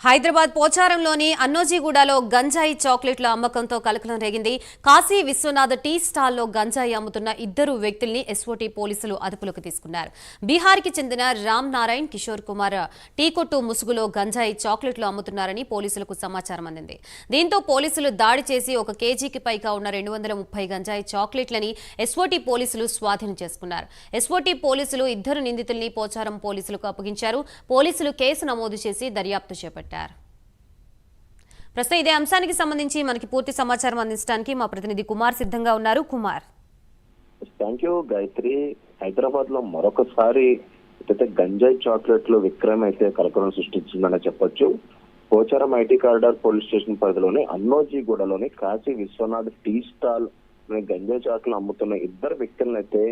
హైదరాబాద్ పోచారంలోని అన్నోజీగూడలో గంజాయి చాక్లెట్ల అమ్మకంతో కలకలం రేగింది. కాశీ విశ్వనాథ్ టీ స్టాల్లో గంజాయి అమ్ముతున్న ఇద్దరు వ్యక్తుల్ని ఎస్ఓటీ పోలీసులు అదుపులోకి తీసుకున్నారు. బీహార్కి చెందిన రామ్ నారాయణ్, కిషోర్ కుమార్ టీ కొట్టు ముసుగులో గంజాయి చాక్లెట్లు అమ్ముతున్నారని పోలీసులకు సమాచారం అందింది. దీంతో పోలీసులు దాడి చేసి 1 కేజీకి పైగా ఉన్న 230 గంజాయి చాక్లెట్లని ఎస్ఓటీ పోలీసులు స్వాధీనం చేసుకున్నారు. ఎస్ఓటీ పోలీసులు ఇద్దరు నిందితుల్ని పోచారం పోలీసులకు అప్పగించారు. పోలీసులు కేసు నమోదు చేసి దర్యాప్తు చేపట్టారు. ప్రస్తుతం ఇదే అంశానికి సంబంధించి మనకి పూర్తి సమాచారం అందించడానికి మా ప్రతినిధి కుమార్ సిద్ధంగా ఉన్నారు. Kumar, thank you Gayatri. హైదరాబాద్ లో మరొకసారి అయితే గంజాయి చాక్లెట్లు విక్రయం అయితే కలకలం సృష్టించిందని చెప్పొచ్చు. Pocharam IT corridor police station పరిధిలోని అన్నోజీగూడలోని కాశీ విశ్వనాథ్ టీ స్టాల్ గంజాయి చాక్లెట్లు అమ్ముతున్న ఇద్దరు వ్యక్తులను అయితే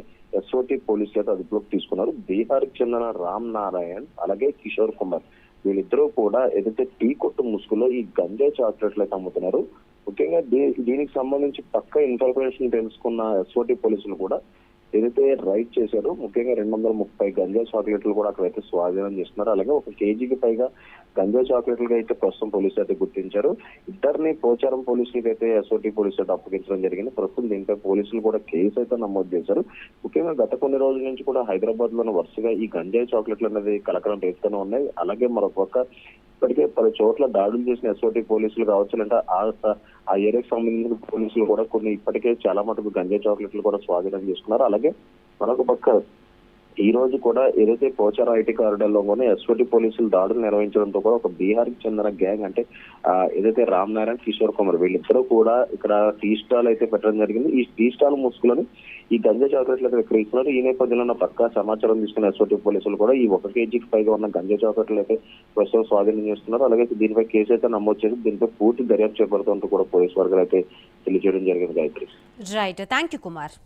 ఎస్ఓటీ పోలీసులు అయితే అదుపులోకి తీసుకున్నారు. బీహార్కి చెందిన రామ్ నారాయణ్ అలాగే కిషోర్ కుమార్ వీళ్ళిద్దరూ కూడా ఏదైతే టీ కొట్టు ముసుగులో ఈ గంజాయి చాక్లెట్లు అయితే అమ్ముతున్నారు. ముఖ్యంగా దీనికి సంబంధించి పక్క ఇన్ఫర్మేషన్ తెలుసుకున్న ఎస్ఓటీ పోలీసులు కూడా ఏదైతే రైడ్ చేశారో ముఖ్యంగా 230 గంజాయి చాక్లెట్లు కూడా అక్కడైతే స్వాధీనం చేస్తున్నారు. అలాగే 1 కేజీకి పైగా గంజాయి చాక్లెట్లుగా అయితే ప్రస్తుతం పోలీసులు అయితే గుర్తించారు. ఇద్దరిని పోచారం పోలీసులకి అయితే ఎస్ఓటీ పోలీసులు అయితే అప్పగించడం జరిగింది. ప్రస్తుతం దీనిపై పోలీసులు కూడా కేసు అయితే నమోదు చేశారు. ముఖ్యంగా గత కొన్ని రోజుల నుంచి కూడా హైదరాబాద్ లోని వరుసగా ఈ గంజాయి చాక్లెట్లు అనేది కలకలం రేపుతూనే ఉన్నాయి. అలాగే మరొక ఇప్పటికే 10 చోట్ల దాడులు చేసిన ఎస్ఓటీ పోలీసులు కావచ్చు, అంటే ఆ ఏరియాకి సంబంధించిన పోలీసులు కూడా కొన్ని ఇప్పటికే చాలా మటుకు గంజాయి చాక్లెట్లు కూడా స్వాధీనం చేసుకున్నారు. అలాగే మరొక పక్క ఈ రోజు కూడా ఏదైతే పోచారం ఐటీ కారిడార్ లోనే ఎస్ఓటీ పోలీసులు దాడులు నిర్వహించడంతో కూడా ఒక బీహార్ కి చెందిన గ్యాంగ్ అంటే ఏదైతే రామ్ నారాయణ్, కిషోర్ కుమార్ వీళ్ళిద్దరూ కూడా ఇక్కడ టీ స్టాల్ అయితే పెట్టడం జరిగింది. ఈ టీ స్టాల్ ముసుగులోని ఈ గంజాయి చాక్లెట్లు అయితే విక్రయిస్తున్నారు. ఈ నేపథ్యంలో పక్కా సమాచారం తీసుకున్న ఎస్ఓటీ పోలీసులు కూడా ఈ 1 కేజీకి పైగా ఉన్న గంజాయి చాక్లెట్లు అయితే ప్రస్తుతం స్వాధీనం చేస్తున్నారు. అలాగే దీనిపై కేసు అయితే నమోదు చేసి దీనిపై పూర్తి దర్యాప్తు చేపడుతుంటూ కూడా పోలీసు వర్గాలు అయితే తెలియజేయడం జరిగింది. Gayatri, right, thank you Kumar.